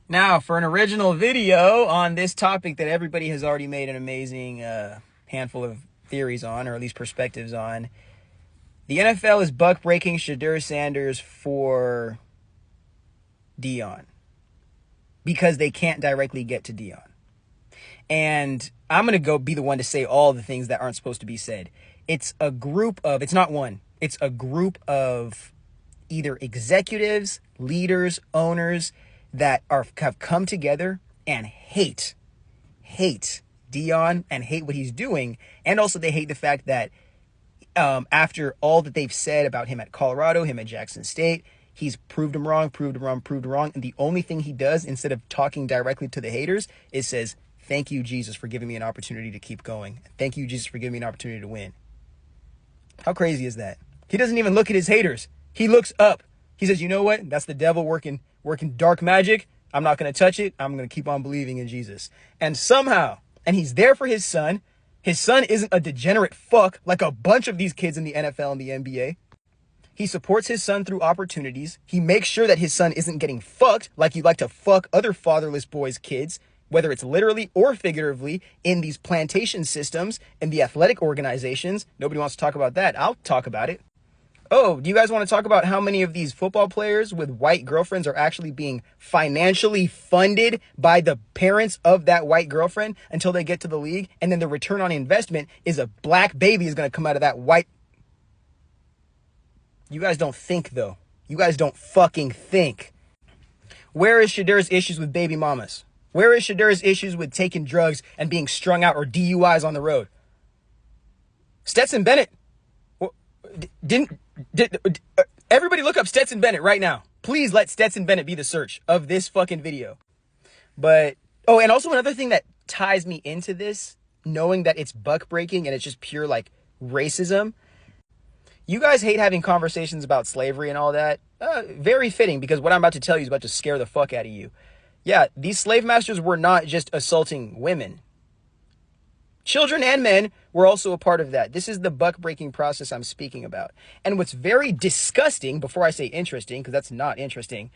Now, for an original video on this topic that everybody has already made an amazing handful of theories on, or at least perspectives on, the NFL is buck breaking Shedeur Sanders for Dion because they can't directly get to Dion. And I'm going to go be the one to say all the things that aren't supposed to be said. It's a group of, it's not one, it's a group of either executives, leaders, owners that have come together and hate Dion and hate what he's doing. And also they hate the fact that after all that they've said about him at Colorado, him at Jackson State, he's proved them wrong. And the only thing he does, instead of talking directly to the haters, is says, "Thank you, Jesus, for giving me an opportunity to keep going. Thank you, Jesus, for giving me an opportunity to win." How crazy is that? He doesn't even look at his haters. He looks up. He says, "You know what? That's the devil working dark magic. I'm not going to touch it. I'm going to keep on believing in Jesus." And somehow, and he's there for his son. His son isn't a degenerate fuck like a bunch of these kids in the NFL and the NBA. He supports his son through opportunities. He makes sure that his son isn't getting fucked like you like to fuck other fatherless boys' kids, whether it's literally or figuratively, in these plantation systems and the athletic organizations. Nobody wants to talk about that. I'll talk about it. Oh, do you guys want to talk about how many of these football players with white girlfriends are actually being financially funded by the parents of that white girlfriend until they get to the league? And then the return on investment is a black baby is going to come out of that white. You guys don't think, though. You guys don't fucking think. Where is Shedeur's issues with baby mamas? Where is Shedeur's issues with taking drugs and being strung out or DUIs on the road? Stetson Bennett everybody look up Stetson Bennett right now. Please let Stetson Bennett be the search of this fucking video. But, oh, and also another thing that ties me into this, knowing that it's buck breaking and it's just pure like racism. You guys hate having conversations about slavery and all that. Very fitting, because what I'm about to tell you is about to scare the fuck out of you. Yeah, these slave masters were not just assaulting women. Children and men were also a part of that. This is the buck breaking process I'm speaking about. And what's very disgusting, before I say interesting, because that's not interesting,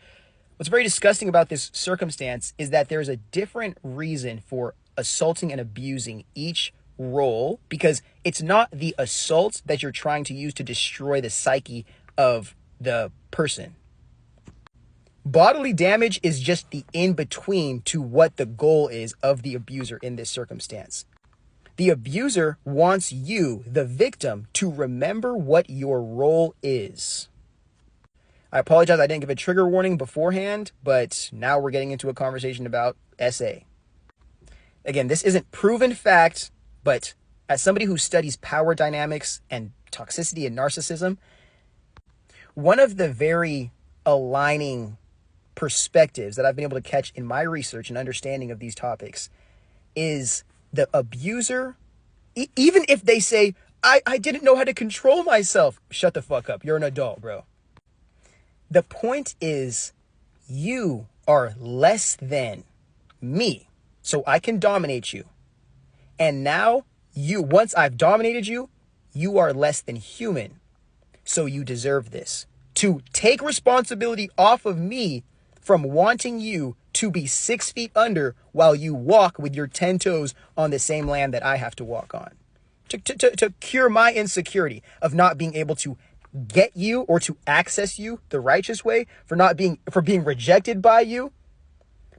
what's very disgusting about this circumstance is that there's a different reason for assaulting and abusing each role, because it's not the assault that you're trying to use to destroy the psyche of the person. Bodily damage is just the in-between to what the goal is of the abuser in this circumstance. The abuser wants you, the victim, to remember what your role is. I apologize I didn't give a trigger warning beforehand, but now we're getting into a conversation about SA. Again, this isn't proven fact, but as somebody who studies power dynamics and toxicity and narcissism, one of the very aligning perspectives that I've been able to catch in my research and understanding of these topics is the abuser, even if they say, I didn't know how to control myself. Shut the fuck up. You're an adult, bro. The point is, you are less than me, so I can dominate you. And now, once I've dominated you, you are less than human. So you deserve this. To take responsibility off of me from wanting you to be 6 feet under while you walk with your 10 toes on the same land that I have to walk on. To cure my insecurity of not being able to get you or to access you the righteous way, for being rejected by you.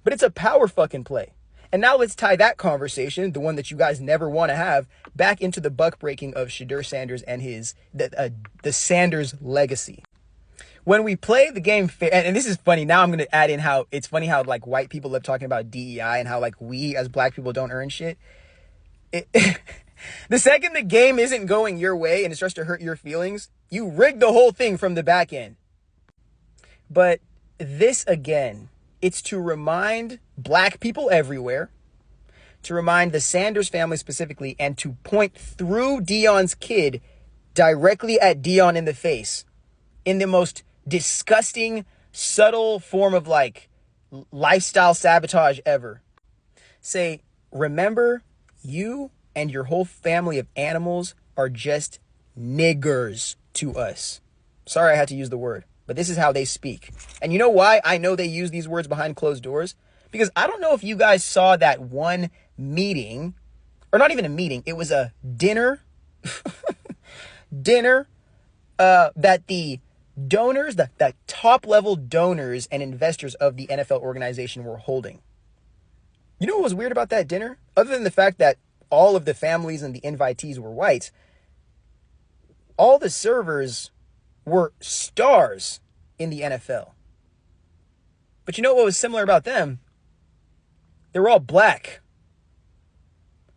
But it's a power fucking play. And now let's tie that conversation, the one that you guys never want to have, back into the buck breaking of Shedeur Sanders and the Sanders legacy. When we play the game, and this is funny, now I'm going to add in how it's funny how like white people love talking about DEI and how like we as black people don't earn shit. The second the game isn't going your way and it starts to hurt your feelings, you rig the whole thing from the back end. But this again, it's to remind black people everywhere, to remind the Sanders family specifically, and to point through Dion's kid directly at Dion in the face in the most disgusting, subtle form of like lifestyle sabotage ever. Say, remember, you and your whole family of animals are just niggers to us. Sorry I had to use the word, but this is how they speak. And you know why I know they use these words behind closed doors? Because I don't know if you guys saw that one meeting, or not even a meeting, it was a dinner, that the donors, the top level donors and investors of the NFL organization were holding. You know what was weird about that dinner? Other than the fact that all of the families and the invitees were white, all the servers were stars in the NFL. But you know what was similar about them? They were all black,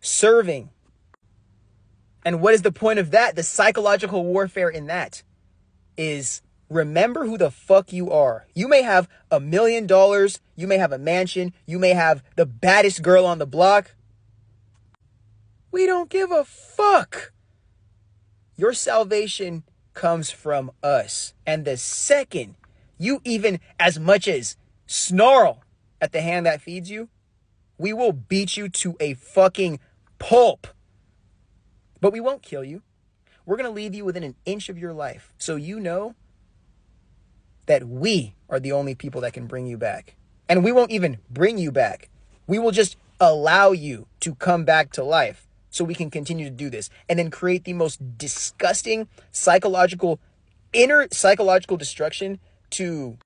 serving. And what is the point of that? The psychological warfare in that is, remember who the fuck you are. You may have $1 million. You may have a mansion. You may have the baddest girl on the block. We don't give a fuck. Your salvation comes from us. And the second you even as much as snarl at the hand that feeds you, we will beat you to a fucking pulp. But we won't kill you. We're going to leave you within an inch of your life, so you know that we are the only people that can bring you back. And we won't even bring you back. We will just allow you to come back to life so we can continue to do this, and then create the most disgusting inner psychological destruction to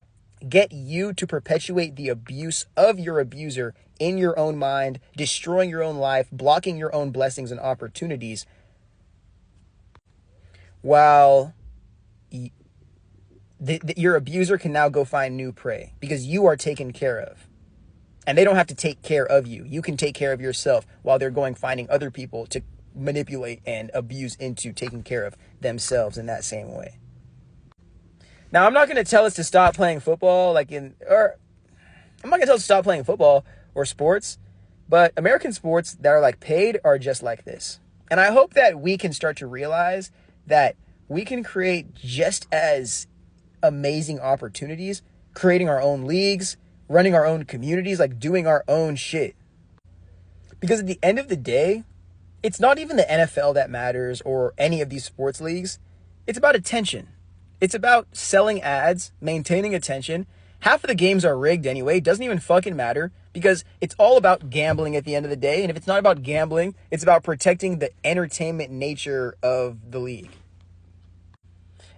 get you to perpetuate the abuse of your abuser in your own mind, destroying your own life, blocking your own blessings and opportunities, while your abuser can now go find new prey because you are taken care of. And they don't have to take care of you. You can take care of yourself while they're going finding other people to manipulate and abuse into taking care of themselves in that same way. Now, I'm not going to tell us to stop playing football, I'm not going to tell us to stop playing football or sports, but American sports that are like paid are just like this. And I hope that we can start to realize that we can create just as amazing opportunities, creating our own leagues, running our own communities, like doing our own shit. Because at the end of the day, it's not even the NFL that matters or any of these sports leagues. It's about attention. It's about selling ads, maintaining attention. Half of the games are rigged anyway. It doesn't even fucking matter because it's all about gambling at the end of the day. And if it's not about gambling, it's about protecting the entertainment nature of the league.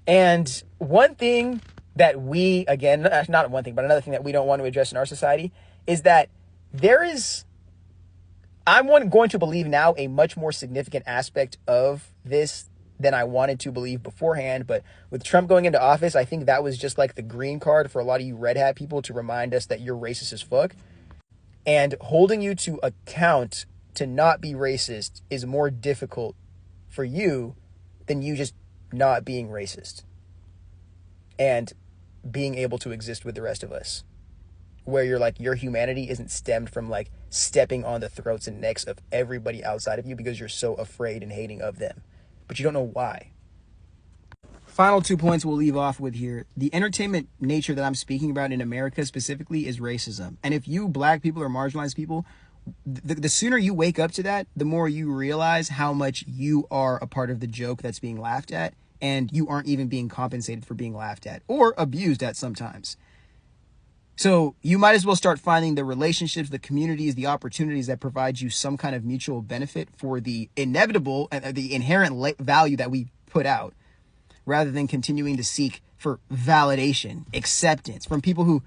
And one thing that we, again, not one thing, but another thing that we don't want to address in our society is that I'm going to believe now a much more significant aspect of this than I wanted to believe beforehand. But with Trump going into office, I think that was just like the green card for a lot of you red hat people to remind us that you're racist as fuck. And holding you to account to not be racist is more difficult for you than you just not being racist and being able to exist with the rest of us, where you're like, your humanity isn't stemmed from like stepping on the throats and necks of everybody outside of you because you're so afraid and hating of them, but you don't know why. Final 2 points we'll leave off with here. The entertainment nature that I'm speaking about in America specifically is racism. And if you black people or marginalized people, the sooner you wake up to that, the more you realize how much you are a part of the joke that's being laughed at, and you aren't even being compensated for being laughed at or abused at sometimes. So you might as well start finding the relationships, the communities, the opportunities that provide you some kind of mutual benefit for the inevitable and the inherent value that we put out, rather than continuing to seek for validation, acceptance from people who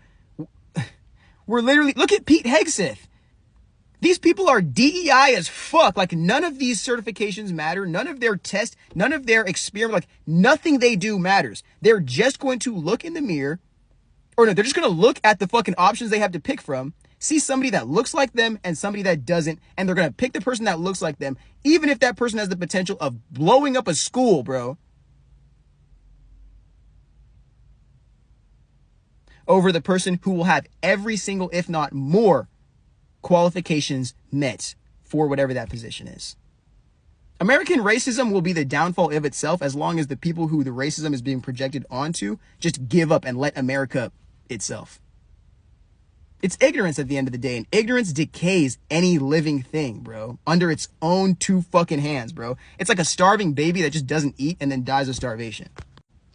were literally, look at Pete Hegseth. These people are DEI as fuck. Like, none of these certifications matter. None of their tests, none of their experiment, like nothing they do matters. They're just going to look in the mirror, or no, they're just going to look at the fucking options they have to pick from, see somebody that looks like them and somebody that doesn't, and they're going to pick the person that looks like them, even if that person has the potential of blowing up a school, bro. Over the person who will have every single, if not more, qualifications met for whatever that position is. American racism will be the downfall of itself as long as the people who the racism is being projected onto just give up and let America itself. It's ignorance at the end of the day, and ignorance decays any living thing, bro, under its own two fucking hands, bro. It's like a starving baby that just doesn't eat and then dies of starvation.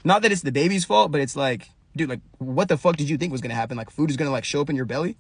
Not that it's the baby's fault, but it's like, dude, like, what the fuck did you think was gonna happen? Like, food is gonna like show up in your belly?